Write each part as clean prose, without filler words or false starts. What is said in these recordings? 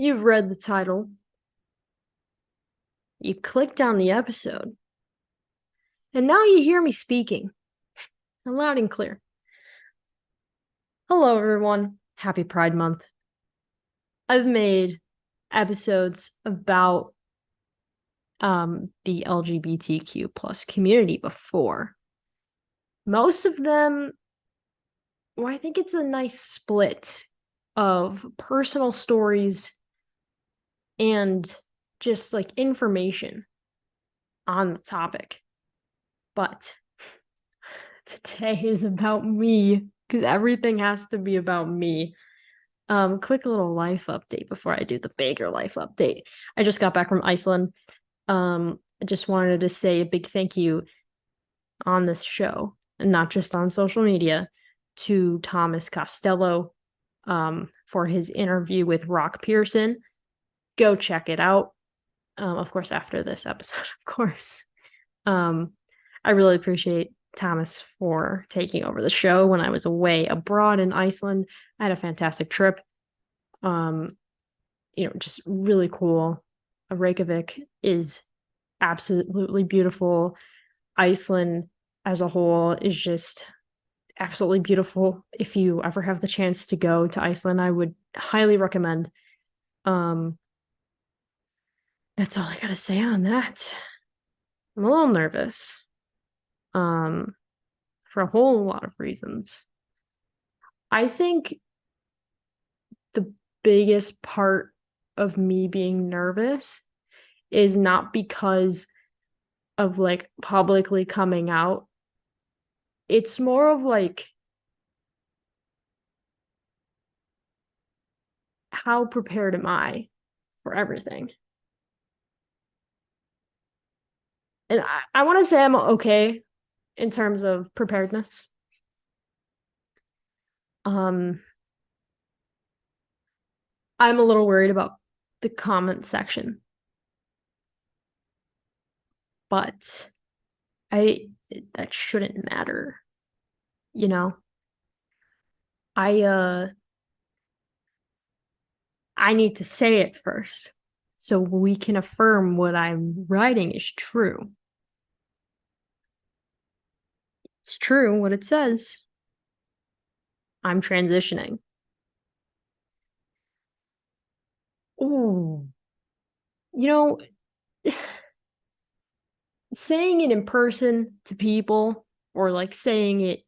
You've read the title, you clicked on the episode, and now you hear me speaking loud and clear. Hello, everyone. Happy Pride Month. I've made episodes about the LGBTQ plus community before. Most of them, well, I think it's a nice split of personal stories and just like information on the topic. But today is about me because everything has to be about me. Quick little life update before I do the bigger life update. I just got back from Iceland. I just wanted to say a big thank you on this show, and not just on social media, to Thomas Costello for his interview with Rock Pearson. Go check it out. Of course, after this episode, of course. I really appreciate Thomas for taking over the show when I was away abroad in Iceland. I had a fantastic trip. Just really cool. Reykjavik is absolutely beautiful. Iceland as a whole is just absolutely beautiful. If you ever have the chance to go to Iceland, I would highly recommend. That's all I gotta say on that. I'm a little nervous. For a whole lot of reasons. I think the biggest part of me being nervous is not because of like publicly coming out. It's more of like how prepared am I for everything? And I want to say I'm okay in terms of preparedness. I'm a little worried about the comment section, but that shouldn't matter, you know. I need to say it first so we can affirm what I'm writing is true. It's true what it says. I'm transitioning. Ooh. You know, saying it in person to people or like saying it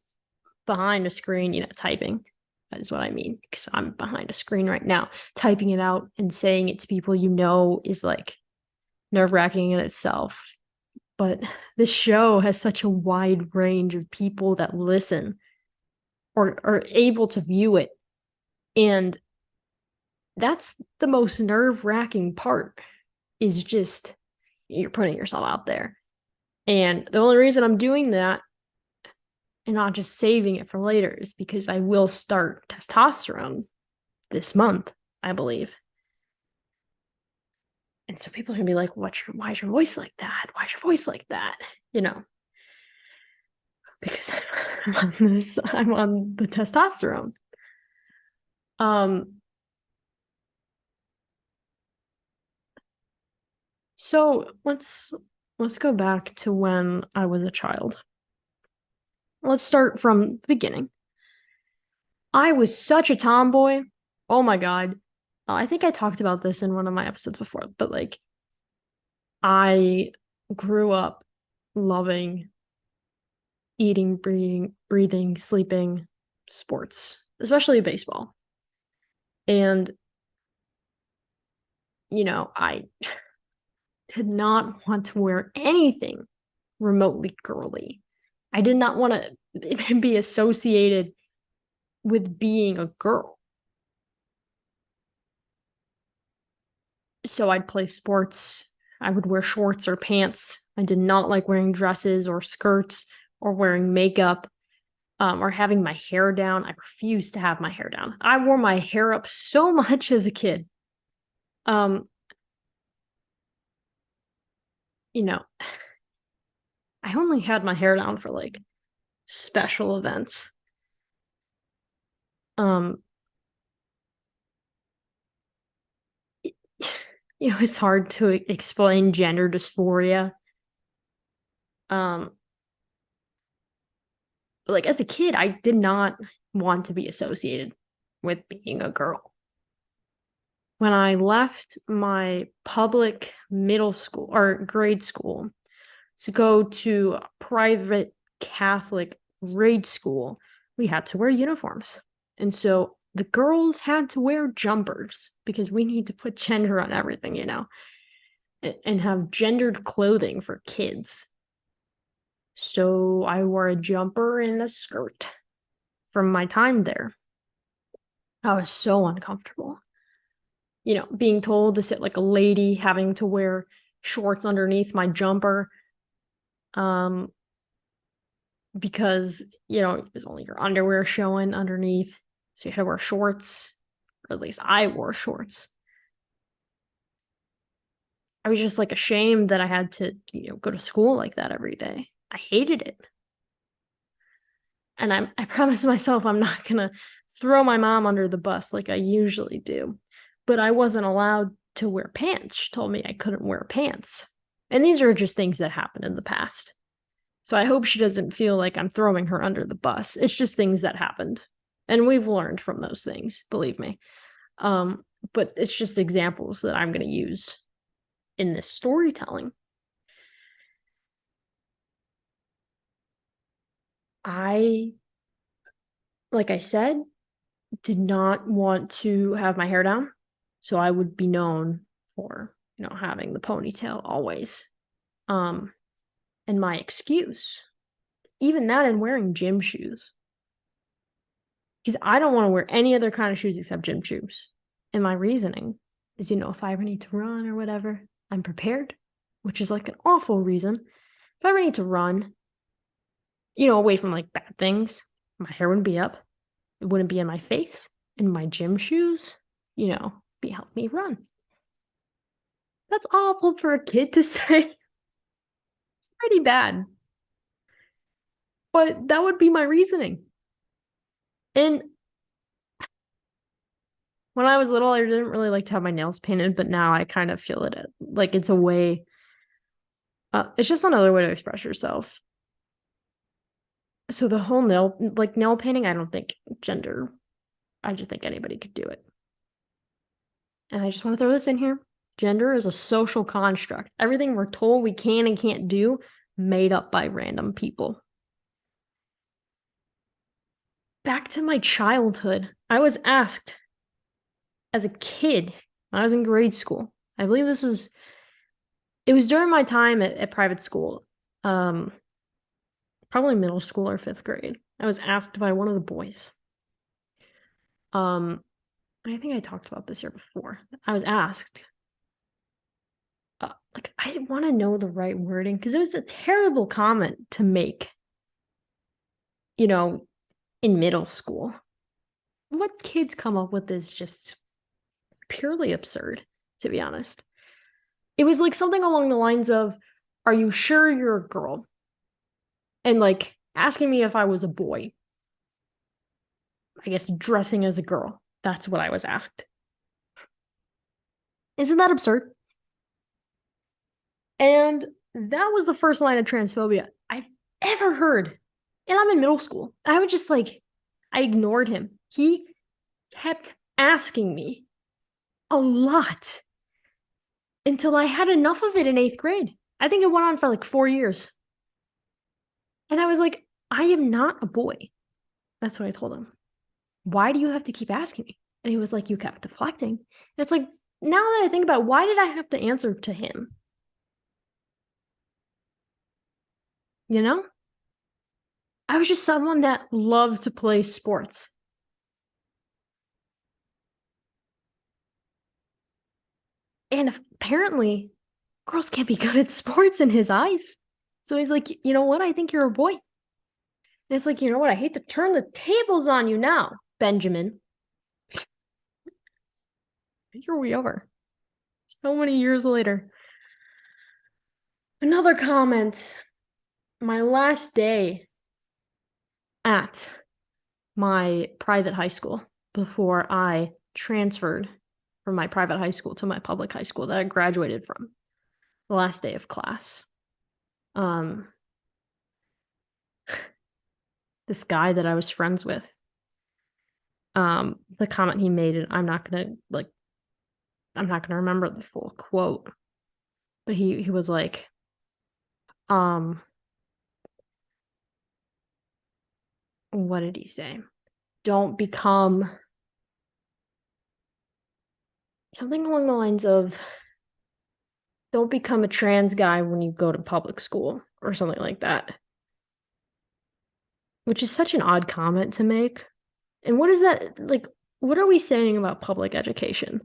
behind a screen, typing. That is what I mean, because I'm behind a screen right now. Typing it out and saying it to people is like nerve-wracking in itself. But this show has such a wide range of people that listen or are able to view it. And that's the most nerve-wracking part, is just you're putting yourself out there. And the only reason I'm doing that and not just saving it for later is because I will start testosterone this month, I believe. And so people are gonna be like, why is your voice like that? Why is your voice like that? Because I'm on the testosterone. So let's go back to when I was a child. Let's start from the beginning. I was such a tomboy. Oh my God. I think I talked about this in one of my episodes before, but like I grew up loving eating, breathing, sleeping, sports, especially baseball. And I did not want to wear anything remotely girly. I did not want to be associated with being a girl. So I'd play sports. I would wear shorts or pants. I did not like wearing dresses or skirts or wearing makeup, or having my hair down. I refused to have my hair down. I wore my hair up so much as a kid. Um, you know, I only had my hair down for like special events. Um, it's hard to explain gender dysphoria. Um, like as a kid, I did not want to be associated with being a girl. When I left my public middle school or grade school to go to a private Catholic grade school, we had to wear uniforms. And so the girls had to wear jumpers because we need to put gender on everything, and have gendered clothing for kids. So I wore a jumper and a skirt from my time there. I was so uncomfortable. Being told to sit like a lady, having to wear shorts underneath my jumper. Because, it was only your underwear showing underneath. So you had to wear shorts, or at least I wore shorts. I was just like ashamed that I had to, go to school like that every day. I hated it. And I promised myself I'm not gonna throw my mom under the bus like I usually do. But I wasn't allowed to wear pants. She told me I couldn't wear pants. And these are just things that happened in the past. So I hope she doesn't feel like I'm throwing her under the bus. It's just things that happened. And we've learned from those things, believe me. But it's just examples that I'm going to use in this storytelling. Like I said, did not want to have my hair down. So I would be known for, having the ponytail always. And my excuse, even that and wearing gym shoes. Because I don't want to wear any other kind of shoes except gym shoes. And my reasoning is, if I ever need to run or whatever, I'm prepared, which is like an awful reason. If I ever need to run, away from like bad things, my hair wouldn't be up. It wouldn't be in my face. And my gym shoes, be help me run. That's awful for a kid to say. It's pretty bad. But that would be my reasoning. And when I was little, I didn't really like to have my nails painted, but now I kind of feel it like it's a way. It's just another way to express yourself. So the whole nail painting, I don't think gender. I just think anybody could do it. And I just want to throw this in here. Gender is a social construct. Everything we're told we can and can't do, made up by random people. Back to my childhood. I was asked as a kid when I was in grade school. I believe it was during my time at private school. Probably middle school or 5th grade. I was asked by one of the boys. I think I talked about this here before. I was asked, I didn't want to know the right wording because it was a terrible comment to make, in middle school. What kids come up with is just purely absurd, to be honest. It was like something along the lines of, "Are you sure you're a girl?" And like asking me if I was a boy. I guess dressing as a girl. That's what I was asked. Isn't that absurd? And that was the first line of transphobia I've ever heard. And I'm in middle school. I would just I ignored him. He kept asking me a lot until I had enough of it in 8th grade. I think it went on for like 4 years. And I was like, I am not a boy. That's what I told him. Why do you have to keep asking me? And he was like, you kept deflecting. And it's like, now that I think about it, why did I have to answer to him? I was just someone that loved to play sports. And apparently, girls can't be good at sports in his eyes. So he's like, you know what? I think you're a boy. And it's like, you know what? I hate to turn the tables on you now, Benjamin. Here we are. So many years later. Another comment. My last day at my private high school before I transferred from my private high school to my public high school that I graduated from the last day of class. This guy that I was friends with, the comment he made, and I'm not gonna remember the full quote, but he was like, what did he say? Don't become something along the lines of, don't become a trans guy when you go to public school or something like that. Which is such an odd comment to make. And what is that like? What are we saying about public education?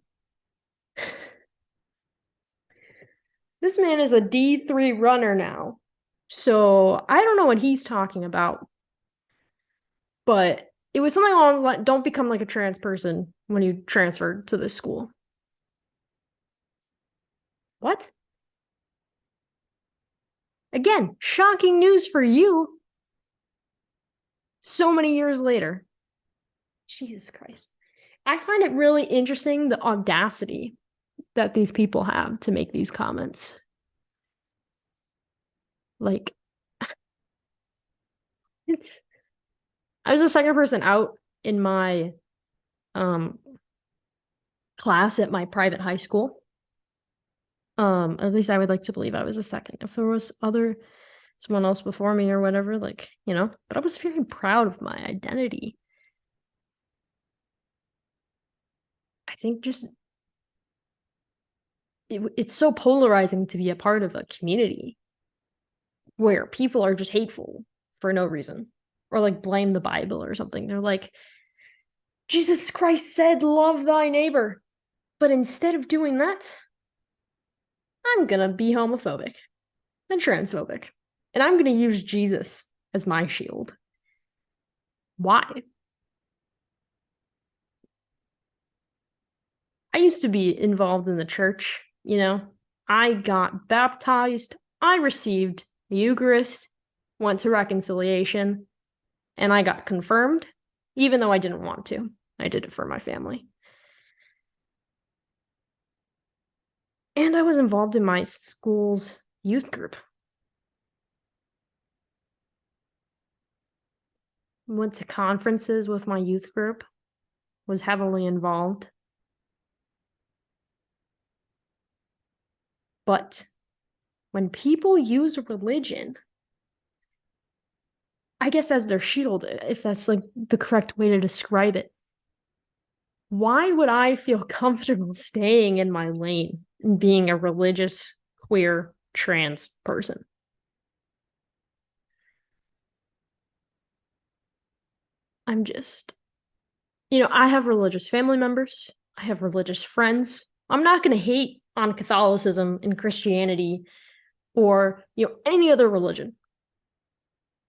This man is a D3 runner now. So I don't know what he's talking about. But it was something along the lines, don't become like a trans person when you transfer to this school. What? Again, shocking news for you. So many years later. Jesus Christ. I find it really interesting the audacity that these people have to make these comments. Like, I was the second person out in my class at my private high school. At least I would like to believe I was the second. If there was someone else before me or whatever, like, but I was very proud of my identity. I think just it's so polarizing to be a part of a community where people are just hateful for no reason, or like blame the Bible or something. They're like, Jesus Christ said, love thy neighbor. But instead of doing that, I'm gonna be homophobic and transphobic. And I'm gonna use Jesus as my shield. Why? I used to be involved in the church, I got baptized, I received the Eucharist, went to reconciliation, and I got confirmed, even though I didn't want to. I did it for my family. And I was involved in my school's youth group. Went to conferences with my youth group, was heavily involved. But when people use religion, I guess as their shield, if that's like the correct way to describe it, why would I feel comfortable staying in my lane and being a religious, queer, trans person? I'm just, I have religious family members. I have religious friends. I'm not going to hate on Catholicism and Christianity or, any other religion.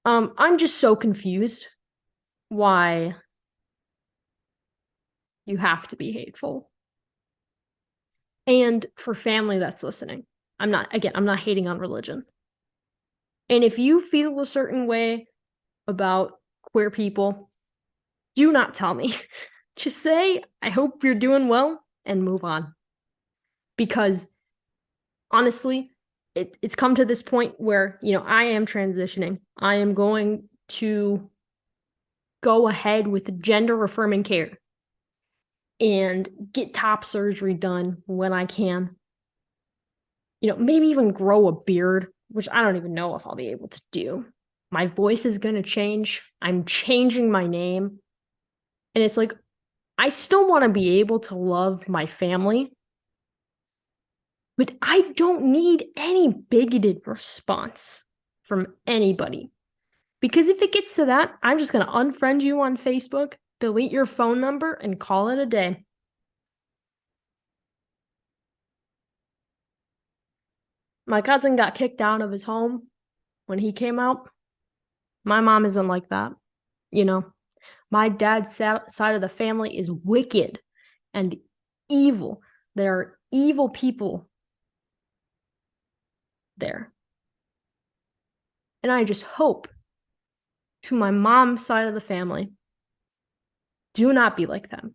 I'm just so confused why you have to be hateful. And for family that's listening, I'm not hating on religion. And if you feel a certain way about queer people, do not tell me. Just say, I hope you're doing well, and move on. Because honestly, it's come to this point where, I am transitioning. I am going to go ahead with gender affirming care and get top surgery done when I can. Maybe even grow a beard, which I don't even know if I'll be able to do. My voice is going to change. I'm changing my name. And it's like, I still want to be able to love my family, but I don't need any bigoted response from anybody. Because if it gets to that, I'm just going to unfriend you on Facebook, delete your phone number, and call it a day. My cousin got kicked out of his home when he came out. My mom isn't like that. My dad's side of the family is wicked and evil. There are evil people there. And I just hope to my mom's side of the family, do not be like them.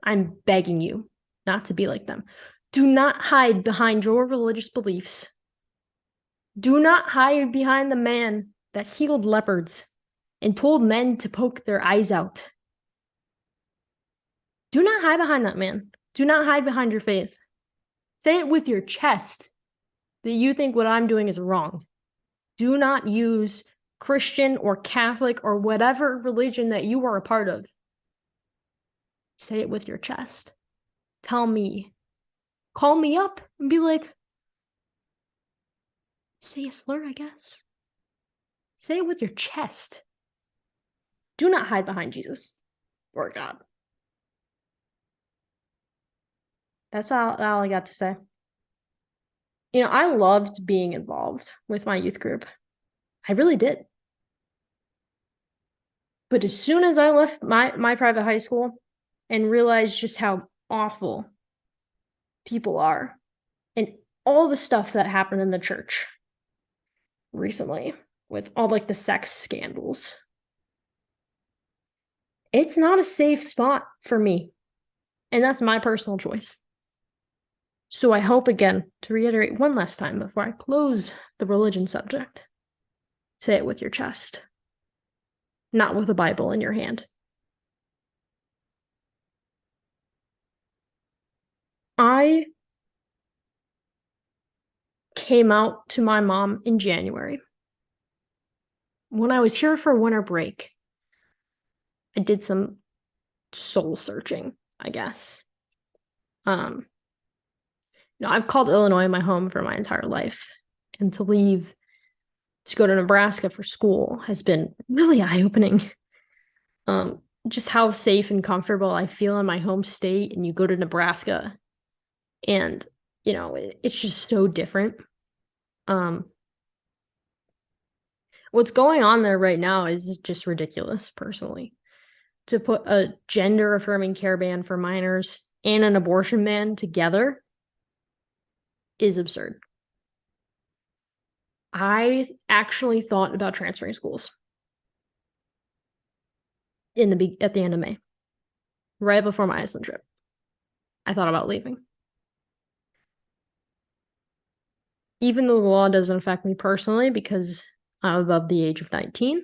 I'm begging you. not to be like them. Do not hide behind your religious beliefs. Do not hide behind the man that healed leopards and told men to poke their eyes out. Do not hide behind that man. Do not hide behind your faith. Say it with your chest that you think what I'm doing is wrong. Do not use Christian or Catholic or whatever religion that you are a part of. Say it with your chest. Tell me. Call me up and be like, say a slur, I guess. Say it with your chest. Do not hide behind Jesus or God. That's all I got to say. I loved being involved with my youth group. I really did. But as soon as I left my private high school and realized just how awful people are and all the stuff that happened in the church recently with all like the sex scandals, it's not a safe spot for me. And that's my personal choice. So I hope, again, to reiterate one last time before I close the religion subject, say it with your chest, not with a Bible in your hand. I came out to my mom in January. When I was here for winter break, I did some soul searching, I guess. I've called Illinois my home for my entire life, and to leave to go to Nebraska for school has been really eye-opening. Just how safe and comfortable I feel in my home state, and you go to Nebraska, and it's just so different. What's going on there right now is just ridiculous, personally. To put a gender-affirming care ban for minors and an abortion ban together is absurd. I actually thought about transferring schools at the end of May, right before my Iceland trip. I thought about leaving. Even though the law doesn't affect me personally because I'm above the age of 19,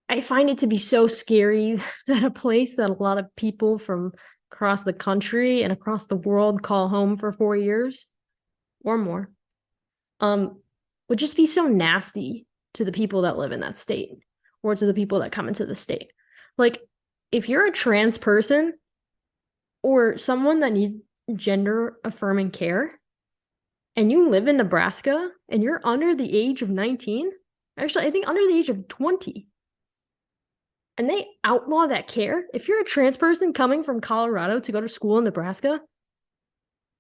I find it to be so scary that a place that a lot of people from across the country and across the world call home for 4 years or more would just be so nasty to the people that live in that state or to the people that come into the state. Like, if you're a trans person or someone that needs gender affirming care and you live in Nebraska and you're under the age of 19, actually, I think under the age of 20, and they outlaw that care, if you're a trans person coming from Colorado to go to school in Nebraska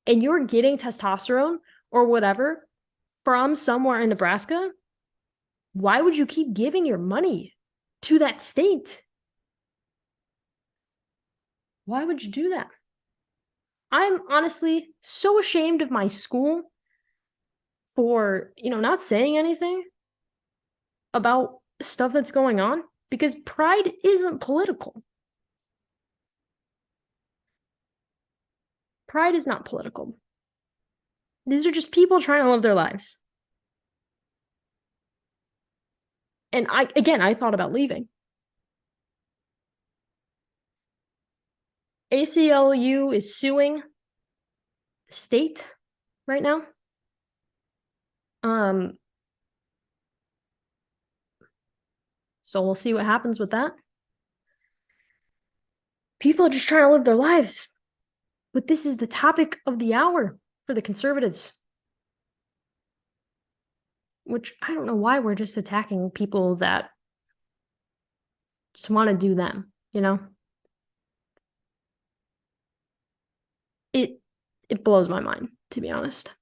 and you're getting testosterone or whatever from somewhere in Nebraska, why would you keep giving your money to that state? Why would you do that? I'm honestly so ashamed of my school for, not saying anything about stuff that's going on, because pride isn't political. Pride is not political. These are just people trying to live their lives. And I thought about leaving. ACLU is suing the state right now. So we'll see what happens with that. People are just trying to live their lives. But this is the topic of the hour for the conservatives. Which I don't know why we're just attacking people that just want to do them, It blows my mind, to be honest.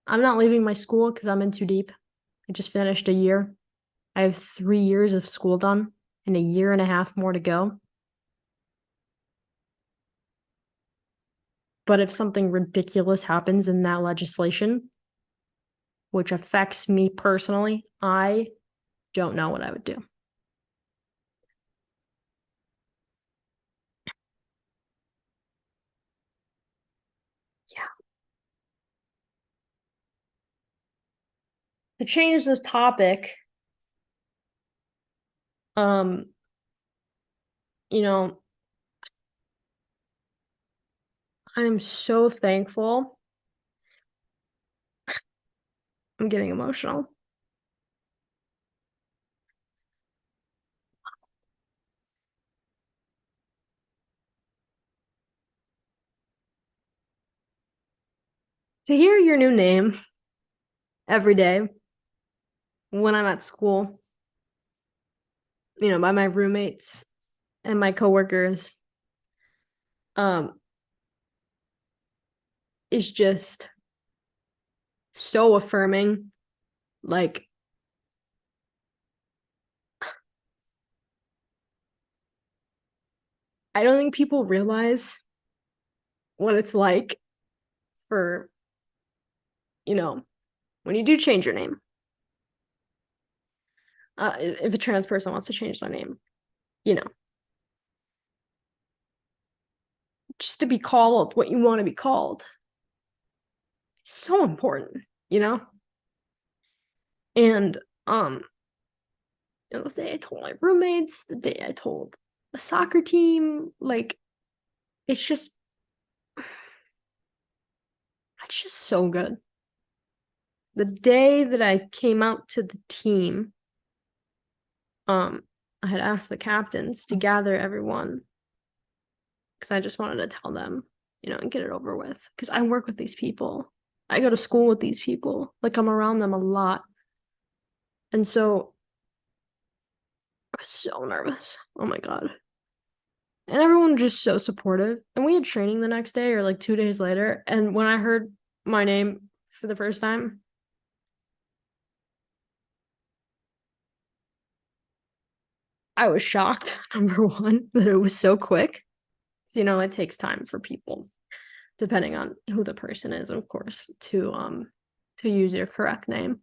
I'm not leaving my school because I'm in too deep. I just finished a year. I have 3 years of school done and a year and a half more to go. But if something ridiculous happens in that legislation, which affects me personally, I don't know what I would do. to change this topic, um, you know, I'm so thankful. I'm getting emotional. To hear your new name every day when I'm at school, by my roommates and my coworkers, um, is just so affirming. Like, I don't think people realize what it's like for, you know, when you do change your name. If a trans person wants to change their name, you know, just to be called what you want to be called. It's so important, you know? And the day I told my roommates, the day I told the soccer team, like it's just so good. The day that I came out to the team, I had asked the captains to gather everyone because I just wanted to tell them, and get it over with. Because I work with these people. I go to school with these people. Like I'm around them a lot. And so I was so nervous. Oh my God. And everyone was just so supportive. And we had training the next day or like 2 days later. And when I heard my name for the first time, I was shocked, number one, that it was so quick. It takes time for people, depending on who the person is, of course, to use your correct name.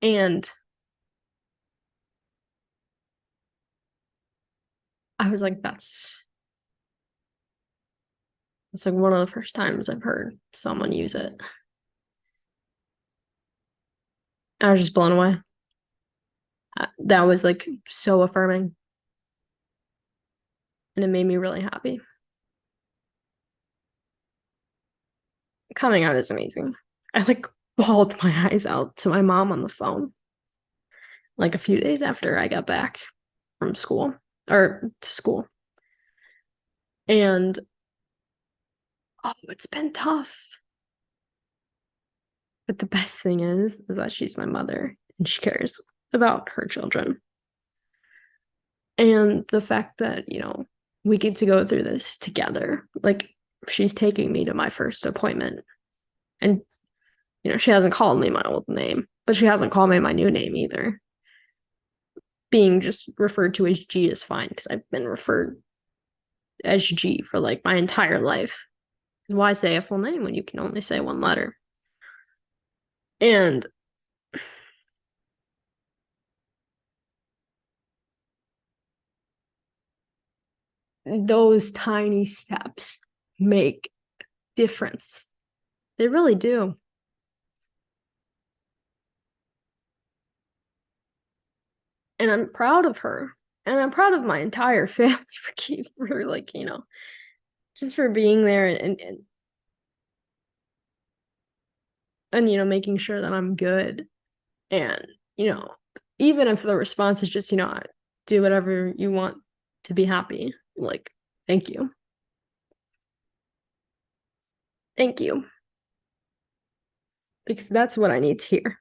And I was like, it's like one of the first times I've heard someone use it. I was just blown away. That was like so affirming. And it made me really happy. Coming out is amazing. I like bawled my eyes out to my mom on the phone like a few days after I got back from school or to school. And oh, it's been tough. But the best thing is that she's my mother and she cares about her children. And the fact that, we get to go through this together. Like she's taking me to my first appointment. And, she hasn't called me my old name, but she hasn't called me my new name either. Being just referred to as G is fine because I've been referred as G for like my entire life. Why say a full name when you can only say one letter? And those tiny steps make difference. They really do. And I'm proud of her. And I'm proud of my entire family for like, just for being there and making sure that I'm good. And, even if the response is just, do whatever you want to be happy. Like, thank you. Thank you. Because that's what I need to hear.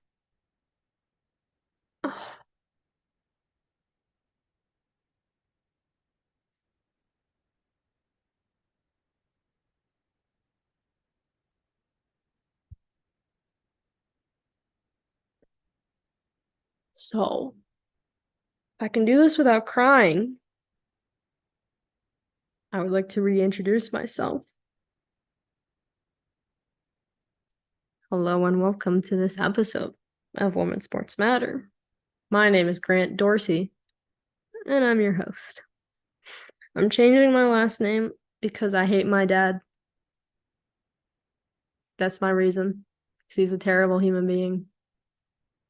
So, if I can do this without crying, I would like to reintroduce myself. Hello and welcome to this episode of Women's Sports Matter. My name is Grant Dorsey, and I'm your host. I'm changing my last name because I hate my dad. That's my reason. He's a terrible human being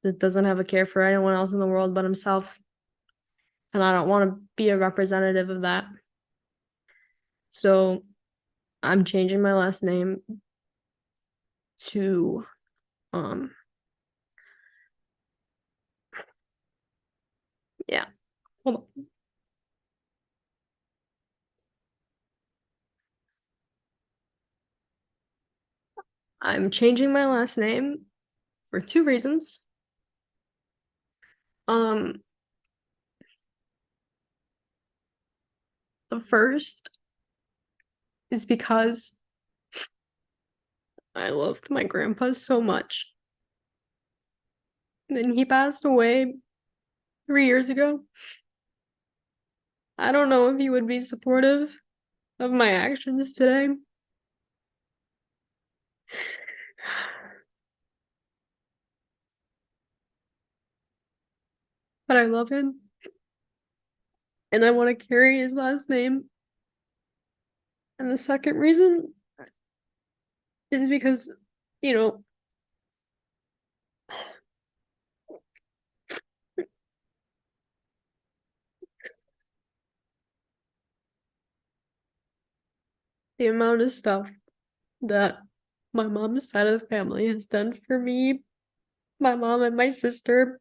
that doesn't have a care for anyone else in the world but himself. And I don't want to be a representative of that. So I'm changing my last name to um yeah. Hold on. I'm changing my last name for two reasons. Um the first is because I loved my grandpa so much. Then he passed away 3 years ago. I don't know if he would be supportive of my actions today. But I love him and I want to carry his last name. And the second reason is because, you know, the amount of stuff that my mom's side of the family has done for me, my mom and my sister.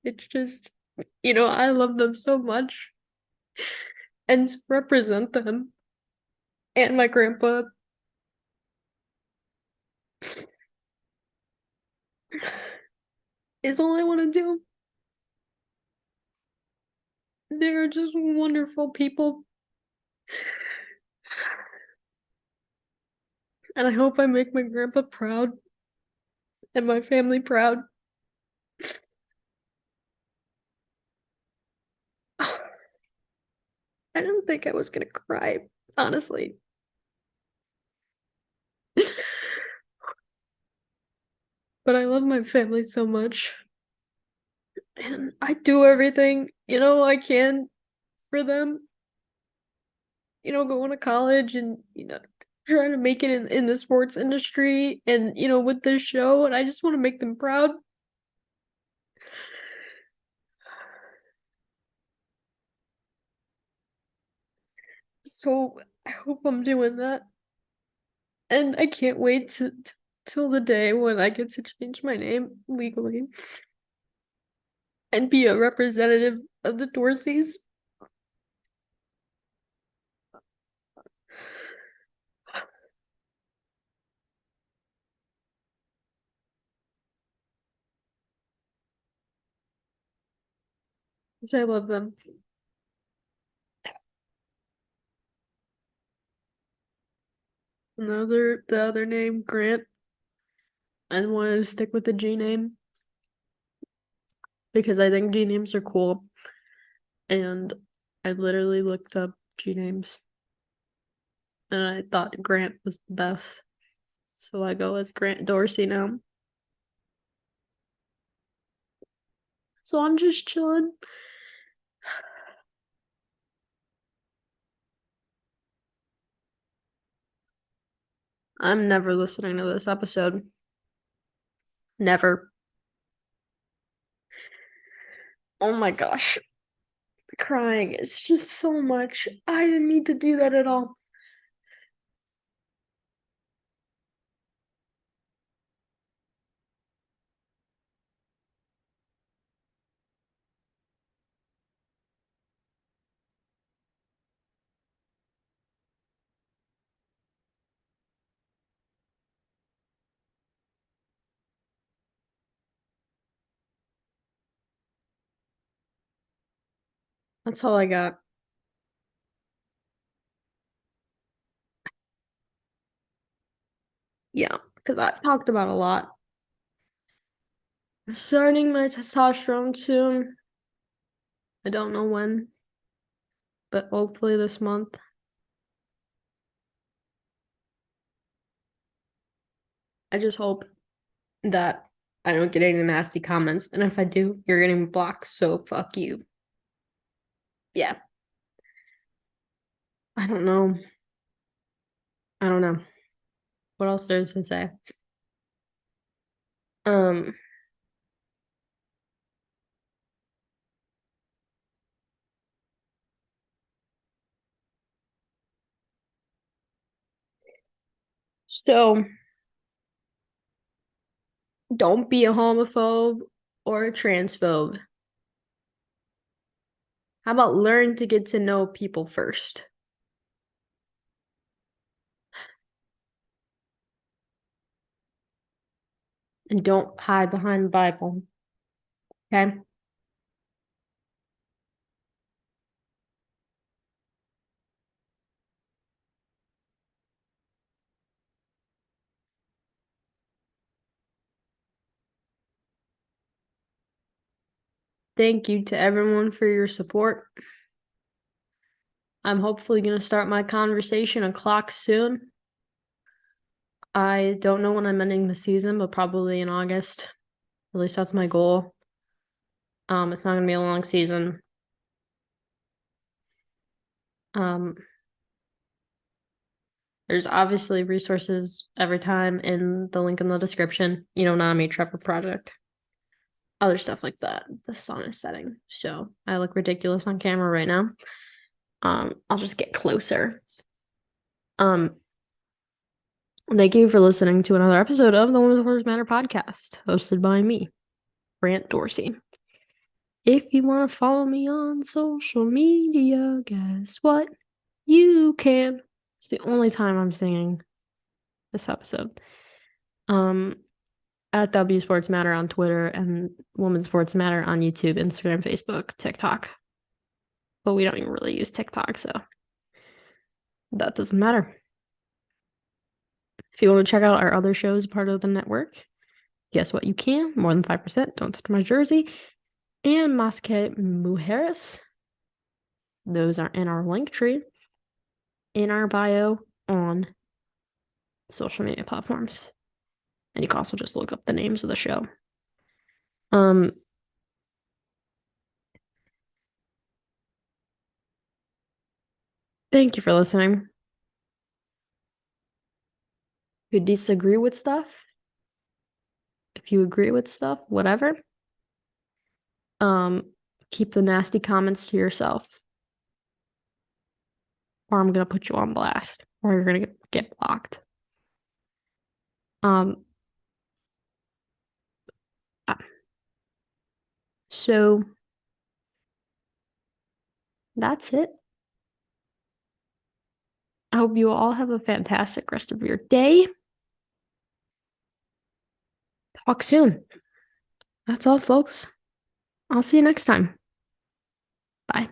It's just, I love them so much. And to represent them and my grandpa is all I want to do. They're just wonderful people. And I hope I make my grandpa proud and my family proud. I didn't think I was gonna cry, honestly. But I love my family so much. And I do everything, I can for them. Going to college and, trying to make it in the sports industry and, with this show. And I just want to make them proud. So I hope I'm doing that. And I can't wait till the day when I get to change my name legally and be a representative of the Dorseys. 'Cause I love them. And the other name, Grant, I wanted to stick with the G name because I think G names are cool. And I literally looked up G names and I thought Grant was the best. So I go as Grant Dorsey now. So I'm just chilling. I'm never listening to this episode. Never. Oh my gosh. The crying is just so much. I didn't need to do that at all. That's all I got. Yeah, because I've talked about a lot. I'm starting my testosterone soon. I don't know when, but hopefully this month. I just hope that I don't get any nasty comments. And if I do, you're getting blocked, so fuck you. Yeah. I don't know. I don't know. What else there's to say? Um, so don't be a homophobe or a transphobe. How about learn to get to know people first? And don't hide behind the Bible. Okay? Thank you to everyone for your support. I'm hopefully going to start my conversation o'clock soon. I don't know when I'm ending the season, but probably in August. At least that's my goal. It's not going to be a long season. Um, there's obviously resources every time in the link in the description. Nami, Trevor Project, other stuff like that. The sun is setting, so I look ridiculous on camera right now. I'll just get closer. Thank you for listening to another episode of the Women's Horse Matter podcast, hosted by me, Brant Dorsey. If you want to follow me on social media, guess what? You can. It's the only time I'm singing this episode. At W Sports Matter on Twitter and Women's Sports Matter on YouTube, Instagram, Facebook, TikTok. But we don't even really use TikTok, so that doesn't matter. If you want to check out our other shows part of the network, guess what? You can. More than 5%. Don't Touch My Jersey. And Masque Mujeres. Those are in our link tree in our bio on social media platforms. And you can also just look up the names of the show. Thank you for listening. If you disagree with stuff, if you agree with stuff, whatever, keep the nasty comments to yourself. Or I'm gonna put you on blast. Or you're gonna get blocked. So that's it. I hope you all have a fantastic rest of your day. Talk soon. That's all, folks. I'll see you next time. Bye.